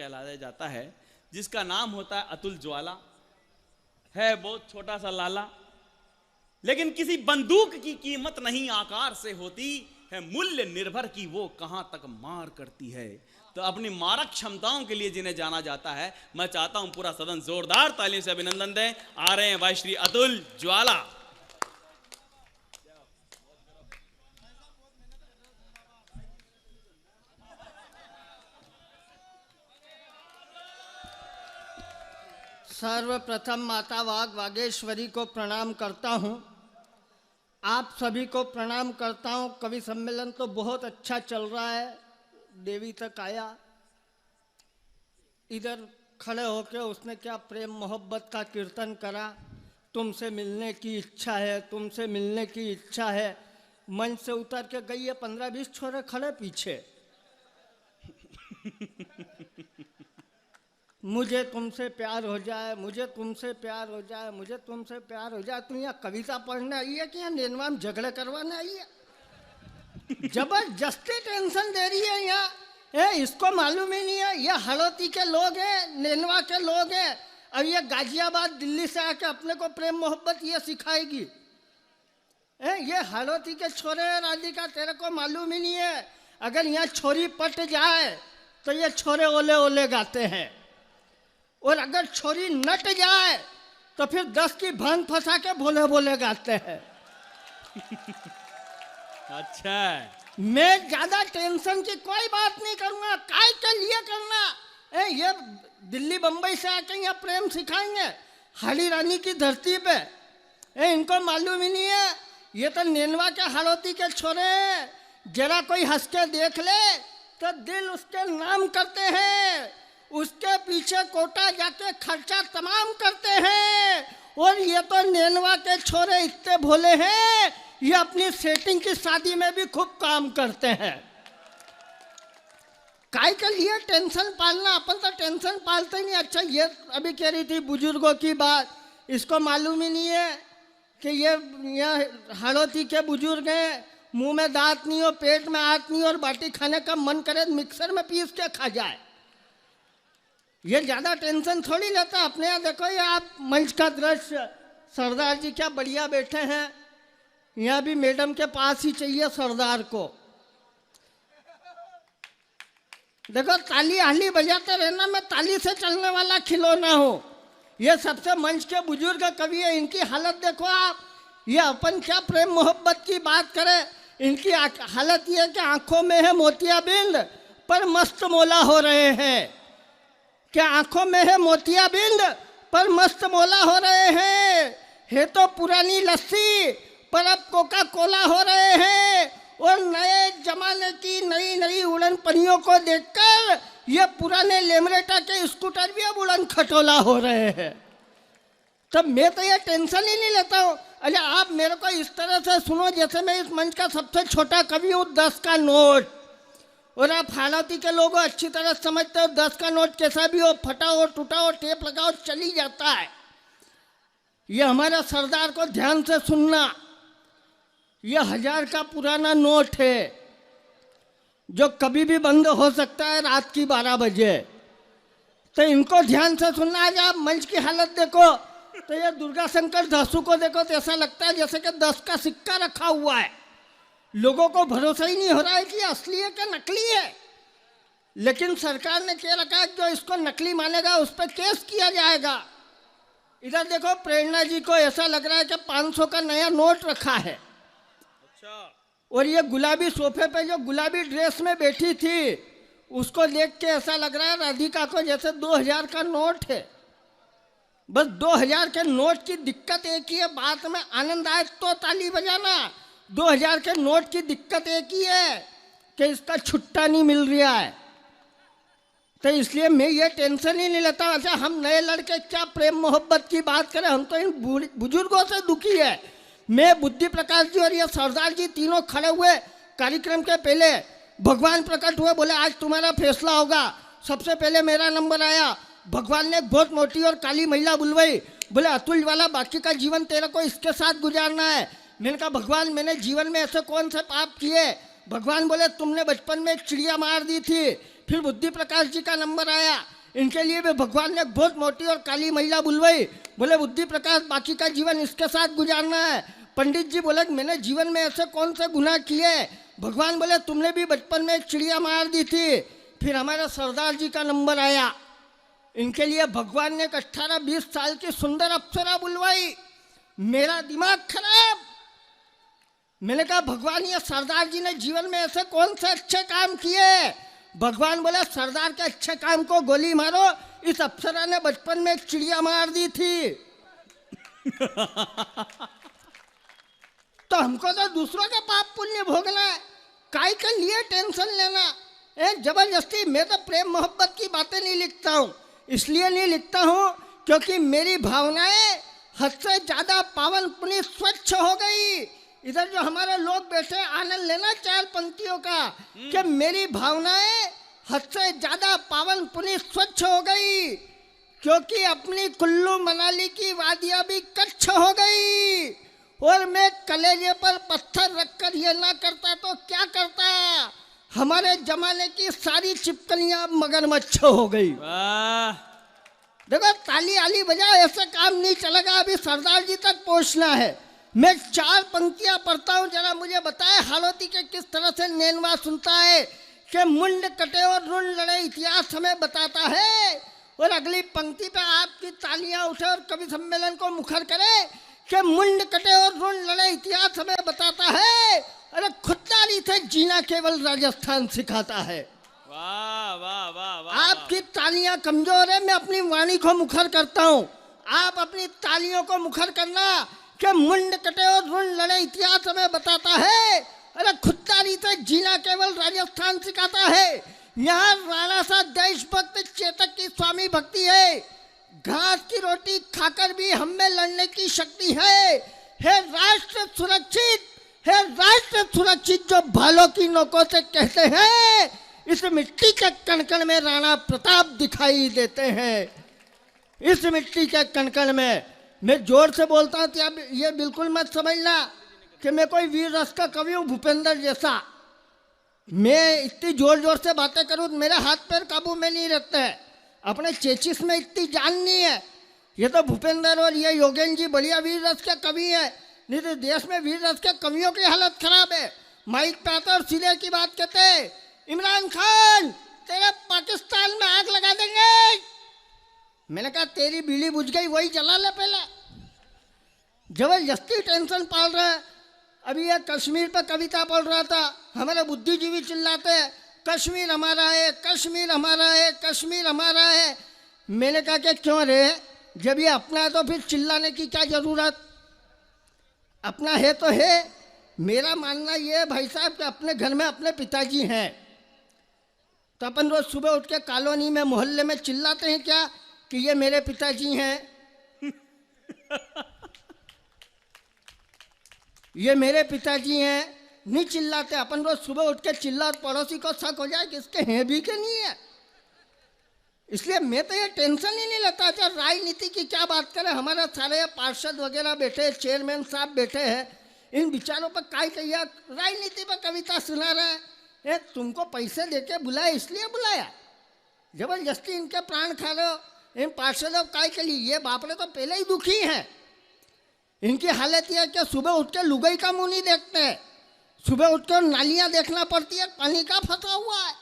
कहलाया जाता है, जिसका नाम होता है अतुल ज्वाला। है बहुत छोटा सा लाला, लेकिन किसी बंदूक की कीमत नहीं आकार से होती है, मूल्य निर्भर की वो कहां तक मार करती है। तो अपनी मारक क्षमताओं के लिए जिन्हें जाना जाता है, मैं चाहता हूं पूरा सदन जोरदार तालियों से अभिनंदन दें। आ रहे हैं भाई श्री अतुल ज्वाला। सर्वप्रथम माता वाग वागेश्वरी को प्रणाम करता हूं। आप सभी को प्रणाम करता हूं। कवि सम्मेलन तो बहुत अच्छा चल रहा है, देवी तक आया, इधर खड़े होकर उसने क्या प्रेम मोहब्बत का कीर्तन करा। तुमसे मिलने की इच्छा है, तुमसे मिलने की इच्छा है। मंच से उतर के गई है, 15-20 छोरे खड़े पीछे। मुझे तुमसे प्यार हो जाए, मुझे तुमसे प्यार हो जाए, मुझे तुमसे प्यार हो जाए। तुम यहाँ कविता पढ़ने आई है कि यहाँ नेनवा में झगड़े करवाने आई है? जबरदस्ती टेंशन दे रही है यहाँ। इसको मालूम ही नहीं है ये हड़ौती के लोग हैं, नेनवा के लोग हैं। अब ये गाजियाबाद दिल्ली से आके अपने को प्रेम मोहब्बत ये सिखाएगी। ये हड़ौती के छोरे राधिका, तेरे को मालूम ही नहीं है। अगर यहाँ छोरी पट जाए तो ये छोरे ओले ओले गाते हैं, और अगर छोरी नट जाए तो फिर 10 की भांग फंसा के भोले भोले गाते हैं। अच्छा, मैं ज्यादा टेंशन की कोई बात नहीं करूंगा। काय के लिए करना? ये दिल्ली बंबई से आके यहाँ प्रेम सिखाएंगे हाड़ी रानी की धरती पे? इनको मालूम ही नहीं है ये तो नेनवा के हड़ौती के छोरे। जरा कोई हंस के देख ले तो दिल उसके नाम करते हैं, उसके पीछे कोटा जाके खर्चा तमाम करते हैं। और ये तो नेनवा के छोरे इतने भोले हैं, ये अपनी सेटिंग की शादी में भी खूब काम करते हैं। काय के लिए टेंशन पालना? अपन तो टेंशन पालते ही नहीं। अच्छा, ये अभी कह रही थी बुजुर्गों की बात, इसको मालूम ही नहीं है कि ये हड़ौती के बुजुर्ग हैं, मुंह में दांत नहीं हो, पेट में आंत नहीं हो, और बाटी खाने का मन करे मिक्सर में पीस के खा जाए। ये ज्यादा टेंशन थोड़ी लेता। अपने यहाँ देखो, ये आप मंच का दृश्य, सरदार जी क्या बढ़िया बैठे हैं। यहाँ भी मैडम के पास ही चाहिए सरदार को। देखो, ताली हाली बजाते रहना, मैं ताली से चलने वाला खिलौना हूँ। ये सबसे मंच के बुजुर्ग कवि है, इनकी हालत देखो आप। ये अपन क्या प्रेम मोहब्बत की बात करें, इनकी हालत ये है कि आंखों में है मोतियाबिंद पर मस्त मौला हो रहे हैं। क्या आंखों में है मोतियाबिंद पर मस्त मौला हो रहे हैं? है तो पुरानी लस्सी पर अब कोका कोला हो रहे हैं। और नए जमाने की नई नई उड़न पनियों को देखकर ये पुराने लेमरेटा के स्कूटर भी अब उड़न खटोला हो रहे हैं। तब मैं तो ये टेंशन ही नहीं लेता हूँ। अच्छा, आप मेरे को इस तरह से सुनो जैसे मैं इस मंच का सबसे छोटा कवि हूँ। 10 का नोट, और आप हालाती के लोग अच्छी तरह समझते हो 10 का नोट कैसा भी हो, फटा हो, टूटा हो, टेप लगाओ, चली जाता है। ये हमारा सरदार को ध्यान से सुनना, ये 1000 का पुराना नोट है जो कभी भी बंद हो सकता है रात की 12 बजे। तो इनको ध्यान से सुनना। आज आप मंच की हालत देखो तो ये दुर्गा शंकर धासु को देखो तो ऐसा लगता है जैसे कि 10 का सिक्का रखा हुआ है। लोगों को भरोसा ही नहीं हो रहा है कि असली है क्या नकली है। लेकिन सरकार ने कह रखा है जो इसको नकली मानेगा उस पर केस किया जाएगा। इधर देखो, प्रेरणा जी को ऐसा लग रहा है कि 500 का नया नोट रखा है। अच्छा, और ये गुलाबी सोफे पे जो गुलाबी ड्रेस में बैठी थी, उसको देख के ऐसा लग रहा है राधिका को जैसे 2000 का नोट है। बस 2000 के नोट की दिक्कत एक ही है, बात में आनंद आए तो ताली बजाना। 2000 के नोट की दिक्कत एक ही है कि इसका छुट्टा नहीं मिल रहा है। तो इसलिए मैं ये टेंशन ही नहीं लेता। अच्छा, हम नए लड़के क्या प्रेम मोहब्बत की बात करें, हम तो इन बुजुर्गों से दुखी है। मैं, बुद्धि प्रकाश जी और ये सरदार जी तीनों खड़े हुए कार्यक्रम के पहले। भगवान प्रकट हुए, बोले आज तुम्हारा फैसला होगा। सबसे पहले मेरा नंबर आया। भगवान ने बहुत मोटी और काली महिला बुलवाई, बोले अतुल वाला बाकी का जीवन तेरे को इसके साथ गुजारना है। मैंने कहा भगवान मैंने जीवन में ऐसे कौन से पाप किए? भगवान बोले तुमने बचपन में एक चिड़िया मार दी थी। फिर बुद्धि प्रकाश जी का नंबर आया, इनके लिए भी भगवान ने एक बहुत मोटी और काली महिला बुलवाई। बोले बुद्धि प्रकाश बाकी का जीवन इसके साथ गुजारना है। पंडित जी बोले मैंने जीवन में ऐसे कौन से गुनाह किए। भगवान बोले तुमने भी बचपन में एक चिड़िया मार दी थी। फिर हमारे सरदार जी का नंबर आया। इनके लिए भगवान ने एक 18-20 साल की सुंदर अप्सरा बुलवाई। मेरा दिमाग खराब। मैंने कहा भगवान ये सरदार जी ने जीवन में ऐसे कौन से अच्छे काम किए। भगवान बोले सरदार के अच्छे काम को गोली मारो, इस अप्सरा ने बचपन में एक चिड़िया मार दी थी। तो हमको तो दूसरों का पाप पुण्य भोगना है, काय के लिए टेंशन लेना। जबरदस्ती मैं तो प्रेम मोहब्बत की बातें नहीं लिखता हूँ, इसलिए नहीं लिखता हूँ क्योंकि मेरी भावनाएं हद से ज्यादा पावन पुण्य स्वच्छ हो गई। इधर जो हमारे लोग बैठे आनंद लेना 4 पंक्तियों का कि मेरी भावनाएं हद से ज्यादा पावन पुण्य स्वच्छ हो गई, क्योंकि अपनी कुल्लू मनाली की वादियां भी कच्छ हो गई। और मैं कलेजे पर पत्थर रखकर ये ना करता तो क्या करता। हमारे जमाने की सारी चिपकलियां मगरमच्छ हो गई। देखो ताली आली बजाओ, ऐसे काम नहीं चलेगा। अभी सरदार जी तक पहुंचना है। मैं 4 पंक्तियां पढ़ता हूं, जरा मुझे बताए हालोती के किस तरह से नैनवा सुनता है कि मुंड कटे और रुण लड़े इतिहास हमें बताता है। और अगली पंक्ति पे आपकी तालियां उठे और कवि सम्मेलन को मुखर करे कि मुंड कटे और रुण लड़े इतिहास हमें बताता है। अरे खुददारी से जीना केवल राजस्थान सिखाता है। वाह वाह वाह वाह। आपकी तालियां कमजोर है, मैं अपनी वाणी को मुखर करता हूं, आप अपनी तालियों को मुखर करना कि मुंड कटे और रुण लड़े इतिहास हमें बताता है। अरे खुददारी से जीना केवल राजस्थान सिखाता है। यहाँ राणा सा देशभक्त चेतक की स्वामी भक्ति है। घास की रोटी खाकर भी हम में लड़ने की शक्ति है। राष्ट्र सुरक्षित, है राष्ट्र सुरक्षित जो भालों की नोकों से कहते हैं, इस मिट्टी के कणकण में राणा प्रताप दिखाई देते हैं। इस मिट्टी के कणकण में मैं जोर से बोलता हूँ, ये बिल्कुल मत समझना कि मैं कोई वीर रस का कवि हूँ भूपेंद्र जैसा। मैं इतनी जोर जोर से बातें करूँ मेरे हाथ पैर काबू में नहीं रहते हैं। अपने चेचिस में इतनी जान नहीं है। ये तो भूपेंद्र और ये योगेंद्र जी बढ़िया वीर रस के कवि है, नहीं तो देश में वीर रस के कवियों की हालत खराब है। माइक पे आते और सीधे की बात कहते हैं, इमरान खान तेरे पाकिस्तान में आग लगा देंगे। मैंने कहा तेरी बीड़ी बुझ गई, वही जला ले पहले। जबरदस्ती टेंशन पाल रहा है। अभी ये कश्मीर पर कविता पढ़ रहा था, हमारे बुद्धिजीवी चिल्लाते हैं कश्मीर हमारा है, कश्मीर हमारा है, कश्मीर हमारा है। मैंने कहा कि क्यों रे, जब ये अपना है तो फिर चिल्लाने की क्या जरूरत। अपना है तो है। मेरा मानना ये है भाई साहब कि अपने घर में अपने पिताजी हैं, तो अपन रोज सुबह उठ के कॉलोनी में मोहल्ले में चिल्लाते हैं क्या कि ये मेरे पिताजी हैं, ये मेरे पिताजी हैं। नहीं चिल्लाते। अपन रोज सुबह उठ के चिल्ला और पड़ोसी को शक हो जाए कि इसके हैं भी के नहीं है। इसलिए मैं तो ये टेंशन ही नहीं लेता। अच्छा राजनीति की क्या बात करें, हमारे सारे पार्षद वगैरह बैठे, चेयरमैन साहब बैठे हैं, इन विचारों पर काय कहिए, राजनीति पर कविता सुना रहे हैं। तुमको पैसे देके बुलाया इसलिए बुलाया, जबरदस्ती इनके प्राण खा रहे हो। इन पार्षदों काय के लिए, ये बापरे तो पहले ही दुखी हैं। इनकी हालत यह है कि सुबह उठ के लुगाई का मुंह नहीं देखते, सुबह उठ के नालियां देखना पड़ती है, पानी का फंसा हुआ है।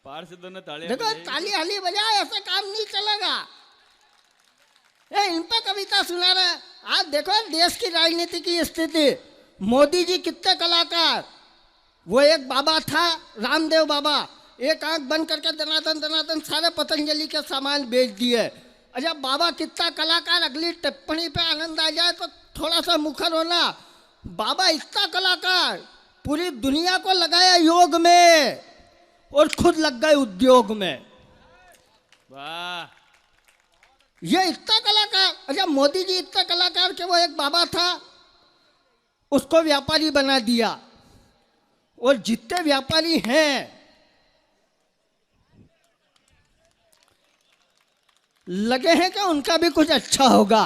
पार्षदों ने ताली देखो ताली हाली बजाए, ऐसा काम नहीं चलेगा। इन पर कविता सुना रहे। आज देखो देश की राजनीति की स्थिति। मोदी जी कितने कलाकार, वो एक बाबा था रामदेव बाबा, एक आंख बंद करके दनादन दनादन सारे पतंजलि के सामान बेच दिए। अच्छा बाबा कितना कलाकार, अगली टिप्पणी पे आनंद आ जाए तो थोड़ा सा मुखर होना। बाबा इतना कलाकार, पूरी दुनिया को लगाया योग में और खुद लग गए उद्योग में। वाह, ये इतना कलाकार। अच्छा मोदी जी इतना कलाकार कि वो एक बाबा था, उसको व्यापारी बना दिया। और जितने व्यापारी हैं लगे हैं कि उनका भी कुछ अच्छा होगा।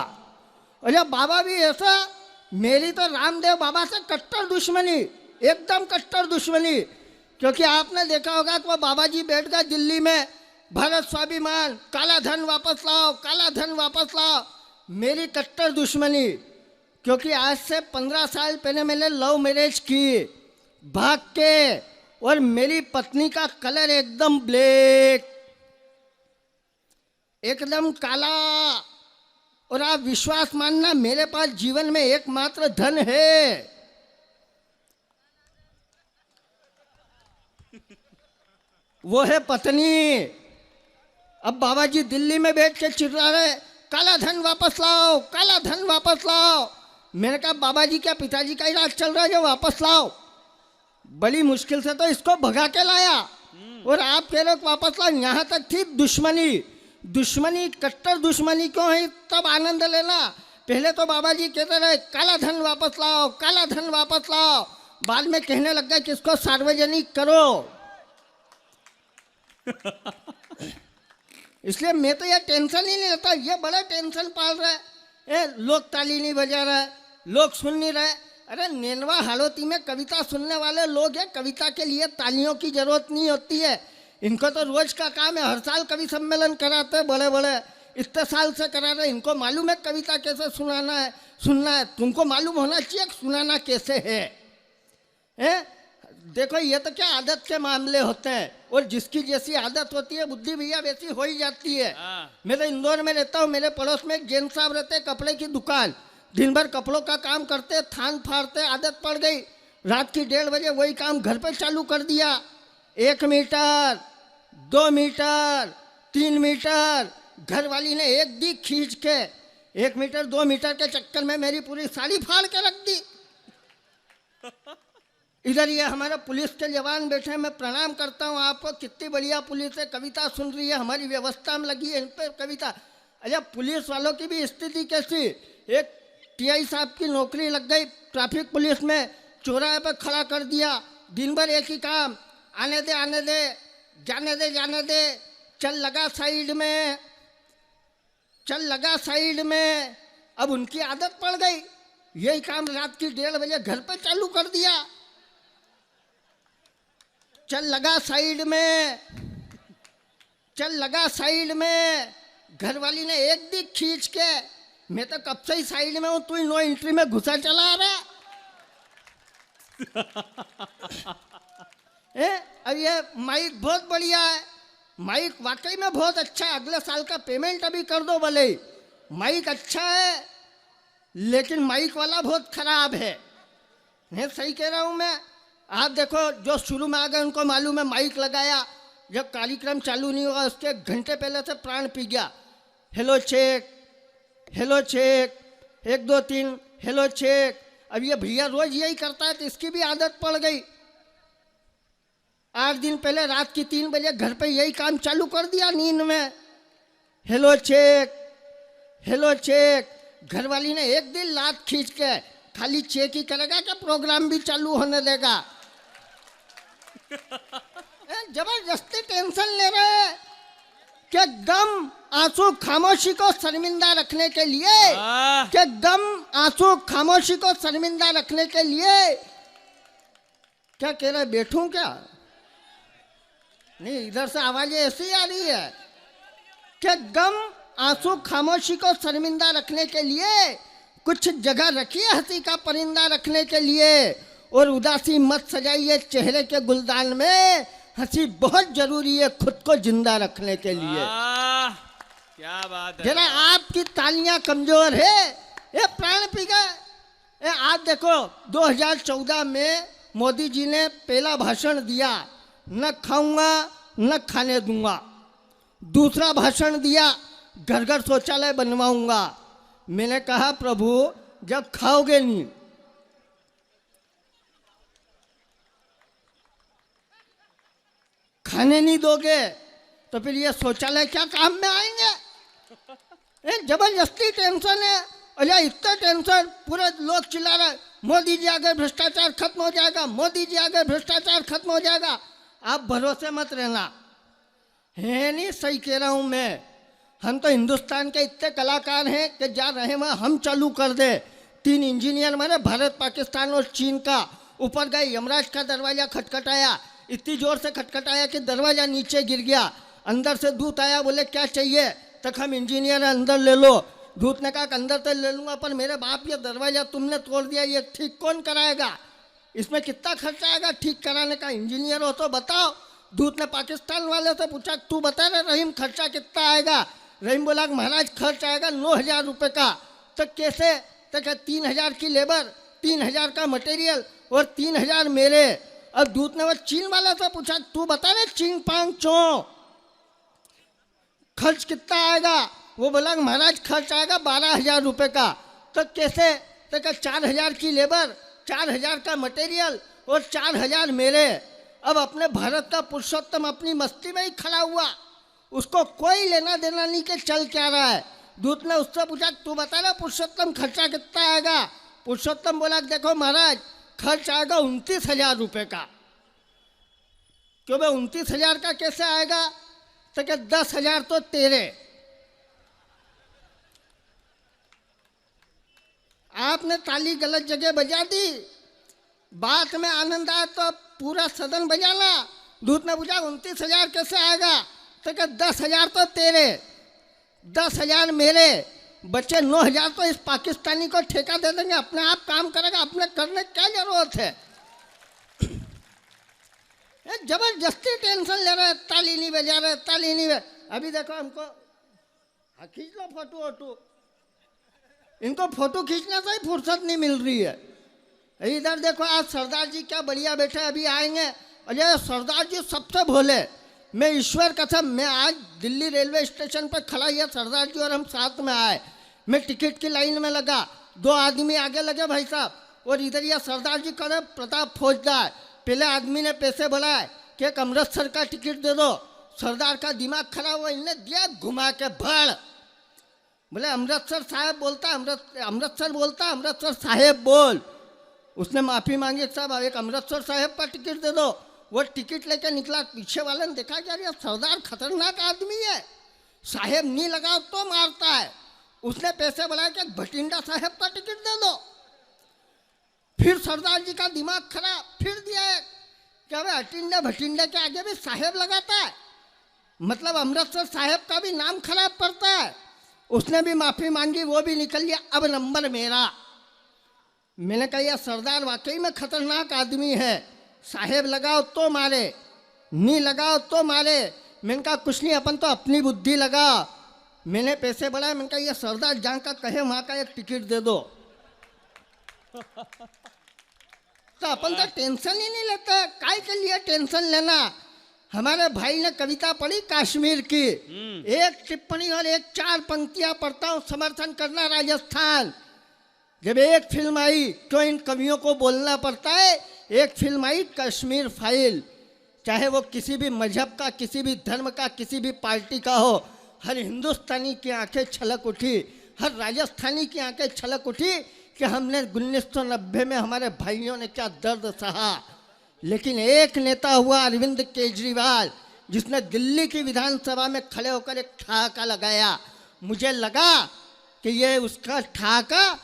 और जब बाबा भी ऐसा, मेरी तो रामदेव बाबा से कट्टर दुश्मनी, एकदम कट्टर दुश्मनी। क्योंकि आपने देखा होगा कि वो बाबा जी बैठ गए दिल्ली में, भारत स्वाभिमान, काला धन वापस लाओ, काला धन वापस लाओ। मेरी कट्टर दुश्मनी, क्योंकि आज से 15 साल पहले मैंने लव मैरिज की भाग के, और मेरी पत्नी का कलर एकदम ब्लैक, एकदम काला। और आप विश्वास मानना, मेरे पास जीवन में एकमात्र धन है, वो है पत्नी। अब बाबा जी दिल्ली में बैठ के चिल्ला रहे, काला धन वापस लाओ, काला धन वापस लाओ। मैंने कहा बाबा जी क्या पिताजी का ही राज चल रहा है जो वापस लाओ? बड़ी मुश्किल से तो इसको भगा के लाया, और आप कह रहे हो वापस लाओ। यहाँ तक थी दुश्मनी। दुश्मनी, कट्टर दुश्मनी क्यों है, तब आनंद लेना। पहले तो बाबा जी कहते रहे काला धन वापस लाओ, काला धन वापस लाओ। बाद में कहने लग गए कि इसको सार्वजनिक करो। इसलिए मैं तो ये टेंशन ही नहीं लेता, ये बड़ा टेंशन पाल रहा है। लोग ताली नहीं बजा रहे, लोग सुन नहीं रहे। अरे नेनवा हालोती में कविता सुनने वाले लोग हैं, कविता के लिए तालियों की जरूरत नहीं होती है। इनको तो रोज का काम है, हर साल कवि सम्मेलन कराते हैं, बड़े बड़े इतने साल से करा रहे। इनको मालूम है कविता कैसे सुनाना है, सुनना है। तुमको मालूम होना चाहिए सुनाना कैसे है? देखो ये तो क्या आदत के मामले होते हैं, और जिसकी जैसी आदत होती है बुद्धि भैया वैसी हो ही जाती है। मैं तो इंदौर में रहता हूँ, मेरे पड़ोस में एक जैन साहब रहते, कपड़े की दुकान, दिन भर कपड़ों का काम करते, थान फाड़ते। आदत पड़ गई, रात की 1:30 बजे वही काम घर पे चालू कर दिया। 1 मीटर, 2 मीटर, 3 मीटर, घर वाली ने एक दी खींच के 1 मीटर 2 मीटर के चक्कर में मेरी पूरी साड़ी फाड़ के रख दी। इधर ये हमारे पुलिस के जवान बैठे हैं, मैं प्रणाम करता हूँ आपको, कितनी बढ़िया पुलिस है, कविता सुन रही है, हमारी व्यवस्था में लगी है इन पर कविता। अच्छा पुलिस वालों की भी स्थिति कैसी, एक टीआई साहब की नौकरी लग गई ट्रैफिक पुलिस में, चौराहे पर खड़ा कर दिया, दिन भर एक ही काम, आने दे आने दे, जाने दे जाने दे, चल लगा साइड में, चल लगा साइड में। अब उनकी आदत पड़ गई, यही काम रात की 1:30 बजे घर पे चालू कर दिया, चल लगा साइड में, चल लगा साइड में। घर वाली ने एक दी खींच के, मैं तो कब से ही साइड में हूं, तू नो एंट्री में घुसा चला रहा है। अब ये माइक बहुत बढ़िया है, माइक वाकई में बहुत अच्छा है, अगले साल का पेमेंट अभी कर दो भले। माइक अच्छा है लेकिन माइक वाला बहुत खराब है, सही कह रहा हूं मैं। आप देखो जो शुरू में आ गए उनको मालूम है, माइक लगाया, जब कार्यक्रम चालू नहीं हुआ उसके घंटे पहले से प्राण पी गया। Hello check, hello check, 1 2 3, hello check. अब ये भैया रोज यही करता है तो इसकी भी आदत पड़ गई। 8 दिन पहले रात की 3 बजे घर पे यही काम चालू कर दिया नींद में, हेलो चेक, हेलो चेक। घर वाली ने एक दिन लात खींच के, खाली चेक ही करेगा क्या प्रोग्राम भी चालू होने देगा? जबरदस्ती टेंशन ले रहे कि गम आंसू खामोशी को शर्मिंदा रखने के लिए, कि गम आंसू खामोशी को शर्मिंदा रखने के लिए। क्या कह रहे, बैठूं क्या? नहीं, इधर से आवाजें ऐसी आ रही है कि गम आंसू खामोशी को शर्मिंदा रखने के लिए कुछ जगह रखिए हंसी का परिंदा रखने के लिए, और उदासी मत सजाइए चेहरे के गुलदान में, हंसी बहुत जरूरी है खुद को जिंदा रखने के लिए। क्या बात है। जरा आपकी तालियां कमजोर है, ये प्राण पी गए। आज देखो 2014 में मोदी जी ने पहला भाषण दिया, न खाऊंगा न खाने दूंगा। दूसरा भाषण दिया, घर घर शौचालय बनवाऊंगा। मैंने कहा प्रभु जब खाओगे नहीं, खाने नहीं दोगे तो फिर ये शौचालय क्या काम में आएंगे? जबरदस्ती टेंशन है। अरे इतना टेंशन, पूरे लोग चिल्ला रहे मोदी जी आ गए भ्रष्टाचार खत्म हो जाएगा, मोदी जी आ गए भ्रष्टाचार खत्म हो जाएगा। आप भरोसे मत रहना, है नहीं, सही कह रहा हूं मैं। हम तो हिंदुस्तान के इतने कलाकार हैं कि जा रहे वहाँ हम चालू कर दे। 3 इंजीनियर मारे, भारत पाकिस्तान और चीन का, ऊपर गए, यमराज का दरवाजा खटखटाया, इतनी जोर से खटखटाया कि दरवाजा नीचे गिर गया। अंदर से दूत आया, बोले क्या चाहिए? तक हम इंजीनियर हैं, अंदर ले लो। दूत ने कहा कि अंदर तो ले लूंगा, पर मेरे बाप ये दरवाजा तुमने तोड़ दिया, ये ठीक कौन कराएगा? इसमें कितना खर्चा आएगा ठीक कराने का? इंजीनियर हो तो बताओ। दूत ने पाकिस्तान वाले से पूछा, तू बता रहे रहीम खर्चा कितना आएगा? रहीम बोला महाराज खर्च आएगा 9,000 रुपये का। तो कैसे? तो क्या 3,000 की लेबर, 3,000 का मटेरियल और 3,000 मेरे। अब दूत ने वो चीन वाले से पूछा, तू बता रहे चिंग पांग चो खर्च कितना आएगा? वो बोला महाराज खर्च आएगा 12,000 रुपये का। तो कैसे? तो क्या 4,000 की लेबर, 4,000 का मटेरियल और 4,000 मेरे। अब अपने भारत का पुरुषोत्तम अपनी मस्ती में ही खड़ा हुआ, उसको कोई लेना देना नहीं कि चल क्या रहा है। दूत ने उससे पूछा, तू बता रहा पुरुषोत्तम खर्चा कितना आएगा? पुरुषोत्तम बोला, देखो महाराज खर्च आएगा 29,000 रुपये का। क्यों भाई 29,000 का कैसे आएगा? तो क्या 10,000 तो तेरे। आपने ताली गलत जगह बजा दी, बात में आनंद आया तो पूरा सदन बजाना। दूत ने पूछा 29,000 कैसे आएगा? तो क्या 10,000 तो तेरे, 10,000 मेरे, बच्चे 9,000 तो इस पाकिस्तानी को ठेका दे देंगे, अपने आप काम करेगा, अपने करने क्या जरूरत है? जबरदस्ती टेंशन ले रहे, ताली नहीं बजा रहे, ताली नहीं बजा। अभी देखो हमको खींच लो फोटो वोटो, इनको फोटो खींचने से ही फुर्सत नहीं मिल रही है। इधर देखो आज सरदार जी क्या बढ़िया बैठे, अभी आएंगे। अरे सरदार जी सबसे भोले, मैं ईश्वर कसम, मैं आज दिल्ली रेलवे स्टेशन पर खड़ा हुआ, सरदार जी और हम साथ में आए। मैं टिकट की लाइन में लगा, 2 आदमी आगे लगे भाई साहब, और इधर यह सरदार जी करे प्रताप फौजदार। पहले आदमी ने पैसे बुलाए कि एक अमृतसर का टिकट दे दो। सरदार का दिमाग खराब हुआ, इन्हें दिया घुमा के भड़। बोले अमृतसर साहेब बोलता, अमृतसर बोलता, अमृतसर साहेब बोल। उसने माफ़ी मांगी, साहब एक अमृतसर साहेब का टिकट दे दो। वो टिकट लेके निकला, पीछे वाले ने देखा कि यार सरदार खतरनाक आदमी है, साहेब नहीं लगाओ तो मारता है। उसने पैसे बुलाया कि भटिंडा साहेब का टिकट दे दो। फिर सरदार जी का दिमाग खराब, फिर दिया है क्या भाई अटिंडा भटिंडा के आगे भी साहेब लगाता है, मतलब अमृतसर साहेब का भी नाम खराब पड़ता है। उसने भी माफ़ी मांगी, वो भी निकल गया, अब नंबर मेरा। मैंने कहा यह सरदार वाकई में खतरनाक आदमी है, साहेब लगाओ तो मारे, नहीं लगाओ तो मारे। मैंने कहा कुछ नहीं, अपन तो अपनी बुद्धि लगा। मैंने पैसे बढ़ाए, मैंने कहा ये सरदार जहाँ का कहे वहाँ का एक टिकट दे दो। तो अपन तो टेंशन ही नहीं लेते, काय के लिए टेंशन लेना। हमारे भाई ने कविता पढ़ी कश्मीर की, एक टिप्पणी और एक 4 पंक्तियां पढ़ता हूँ, समर्थन करना राजस्थान। जब एक फिल्म आई तो इन कवियों को बोलना पड़ता है। एक फिल्म आई कश्मीर फाइल, चाहे वो किसी भी मजहब का, किसी भी धर्म का, किसी भी पार्टी का हो, हर हिंदुस्तानी की आंखें छलक उठी, हर राजस्थानी की आंखें छलक उठी कि हमने 1990 में हमारे भाइयों ने क्या दर्द सहा। लेकिन एक नेता हुआ अरविंद केजरीवाल, जिसने दिल्ली की विधानसभा में खड़े होकर एक ठहाका लगाया। मुझे लगा कि ये उसका ठहाका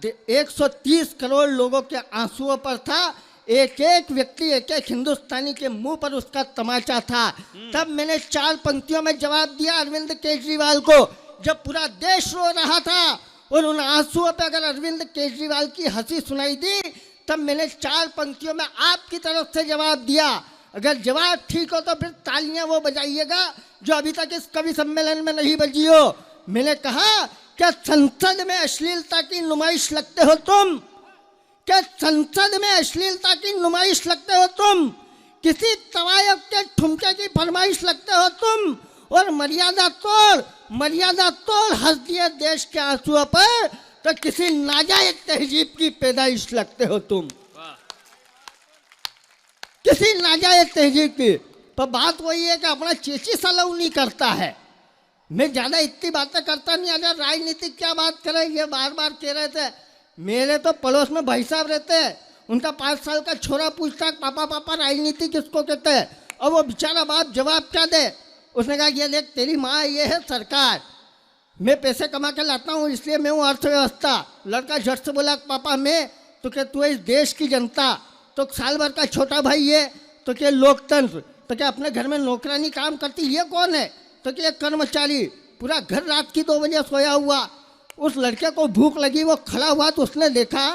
130 करोड़ लोगों के आंसुओं पर था, एक एक व्यक्ति, एक एक हिंदुस्तानी के मुंह पर उसका तमाचा था। तब मैंने 4 पंक्तियों में जवाब दिया अरविंद केजरीवाल को, जब पूरा देश रो रहा था और उन आंसुओं पे अगर अरविंद केजरीवाल की हंसी सुनाई दी, तब मैंने 4 पंक्तियों में आपकी तरफ से जवाब दिया। अगर जवाब ठीक हो तो फिर तालियां वो बजाइएगा जो अभी तक इस कवि सम्मेलन में नहीं बजी हो। मैंने कहा क्या संसद में अश्लीलता की नुमाइश लगते हो तुम? क्या संसद में अश्लीलता की नुमाइश लगते हो तुम? किसी तवायफ के ठुमके की फरमाइश लगते हो तुम? और मर्यादा तोड़ हंस दिए देश के आंसुओं पर, तो किसी नाजायज तहजीब की पैदाइश लगते हो तुम, किसी नाजायज तहजीब की। तो बात वही है कि अपना चेची सलाह नहीं करता है। मैं ज्यादा इतनी बातें करता नहीं। अगर राजनीतिक क्या बात करें, ये बार बार कह रहे थे। मेरे तो पड़ोस में भाई साहब रहते हैं, उनका 5 साल का छोरा पूछता है पापा पापा राजनीति किसको कहते हैं, और वो बेचारा बाप जवाब क्या दे। उसने कहा ये देख तेरी माँ, ये है सरकार, मैं पैसे कमा के लाता हूँ इसलिए मैं हूँ अर्थव्यवस्था। लड़का झट से बोला पापा मैं, तो क्या तू है इस देश की जनता, तो साल भर का छोटा भाई है, तो क्या लोकतंत्र, तो क्या अपने घर में नौकरानी काम करती, ये कौन है, तो क्या कर्मचारी, पूरा घर रात की 2 बजे सोया हुआ। उस लड़के को भूख लगी, वो खड़ा हुआ तो उसने देखा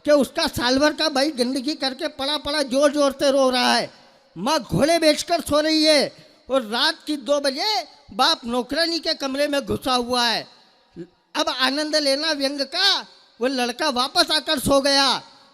कि उसका साल भर का भाई गंदगी करके पड़ा पड़ा जोर जोर से रो रहा है। माँ घोड़े बेचकर सो रही है और रात की 2 बजे बाप नौकरानी के कमरे में घुसा हुआ है। अब आनंद लेना व्यंग का वो लड़का वापस आकर सो गया।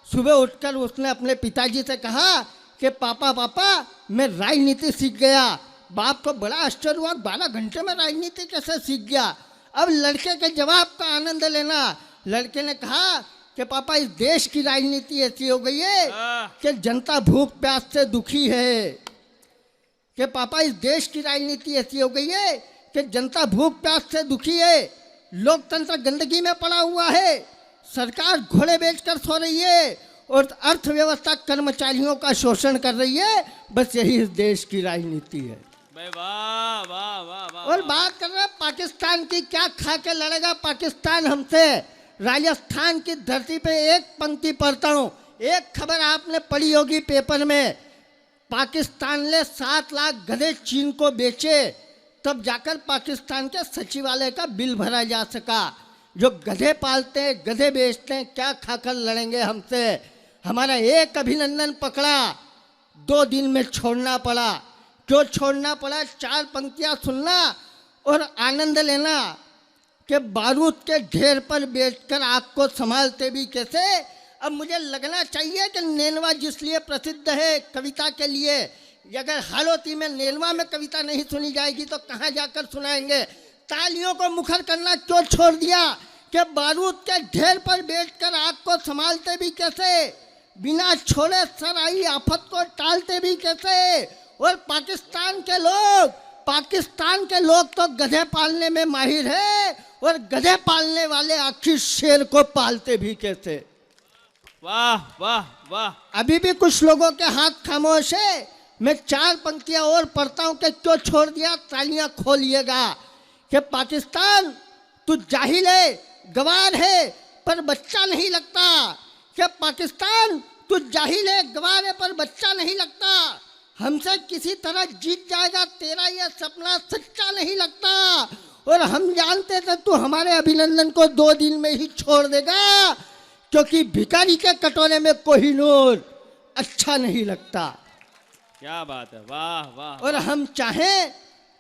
सुबह उठकर उसने अपने पिताजी से कहा कि पापा पापा मैं राजनीति सीख गया। बाप को बड़ा आश्चर्य हुआ, 12 घंटे में राजनीति कैसे सीख गया। अब लड़के के जवाब का आनंद लेना। लड़के ने कहा कि पापा इस देश की राजनीति ऐसी हो गई है कि जनता भूख प्यास से दुखी है। कि पापा इस देश की राजनीति ऐसी हो गई है कि जनता भूख प्यास से दुखी है, लोकतंत्र गंदगी में पड़ा हुआ है, सरकार घोड़े बेचकर सो रही है और अर्थव्यवस्था कर्मचारियों का शोषण कर रही है। बस यही इस देश की राजनीति है। वाह वाह वाह वाह। और बात कर रहे हैं पाकिस्तान की, क्या खा के लड़ेगा पाकिस्तान हमसे। राजस्थान की धरती पे एक पंक्ति पढ़ता हूँ, एक खबर आपने पढ़ी होगी पेपर में, पाकिस्तान ने 7 लाख गधे चीन को बेचे तब जाकर पाकिस्तान के सचिवालय का बिल भरा जा सका। जो गधे पालते हैं, गधे बेचते हैं, क्या खाकर लड़ेंगे हमसे। हमारा एक अभिनंदन पकड़ा, 2 दिन में छोड़ना पड़ा। क्यों छोड़ना पड़ा? 4 पंक्तियां सुनना और आनंद लेना कि बारूद के ढेर पर बैठकर आग को संभालते भी कैसे। अब मुझे लगना चाहिए कि नेनवा जिसलिए प्रसिद्ध है कविता के लिए, अगर हालोती में नेनवा में कविता नहीं सुनी जाएगी तो कहाँ जाकर सुनाएंगे। तालियों को मुखर करना क्यों छोड़ दिया कि बारूद के ढेर पर बैठकर आग को संभालते भी कैसे, बिना छोड़े सर आई आफत को टालते भी कैसे। और पाकिस्तान के लोग तो गधे पालने में माहिर है और गधे पालने वाले आखिर शेर को पालते भी कैसे। वाह वाह वाह। अभी भी कुछ लोगों के हाथ खामोश है। मैं 4 पंक्तियां और पढ़ता हूं कि क्यों छोड़ दिया, तालियां खोलिएगा। कि पाकिस्तान तू जाहिल है, गवार है पर बच्चा नहीं लगता। कि पाकिस्तान तू जाहिल है, गवार है पर बच्चा नहीं लगता। हमसे किसी तरह जीत जाएगा, तेरा यह सपना सच्चा नहीं लगता। और हम जानते थे तू हमारे अभिनंदन को 2 दिन में ही छोड़ देगा, क्योंकि भिखारी के कटोरे में कोहिनूर अच्छा नहीं लगता। क्या बात है, वाह वाह। और हम चाहें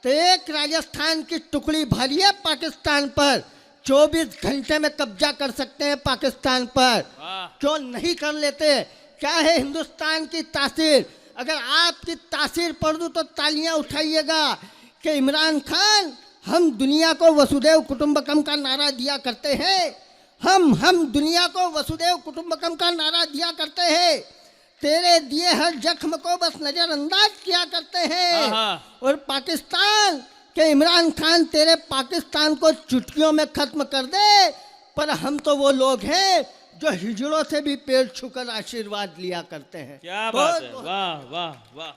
तो एक राजस्थान की टुकड़ी भरिए पाकिस्तान पर, 24 घंटे में कब्जा कर सकते हैं पाकिस्तान पर। क्यों नहीं कर लेते? क्या है हिंदुस्तान की तासीर? अगर आपकी तासीर पढ़ दूं तो तालियां उठाइएगा कि इमरान खान, हम दुनिया को वसुदेव कुटुंबकम का नारा दिया करते हैं। हम दुनिया को वसुदेव कुटुंबकम का नारा दिया करते हैं। तेरे दिए हर जख्म को बस नजरअंदाज किया करते हैं। और पाकिस्तान के इमरान खान तेरे पाकिस्तान को चुटकियों में खत्म कर दे, पर हम तो वो लोग हैं जो हिजड़ों से भी पैर छूकर आशीर्वाद लिया करते हैं। क्या बात है, वाह वाह वाह।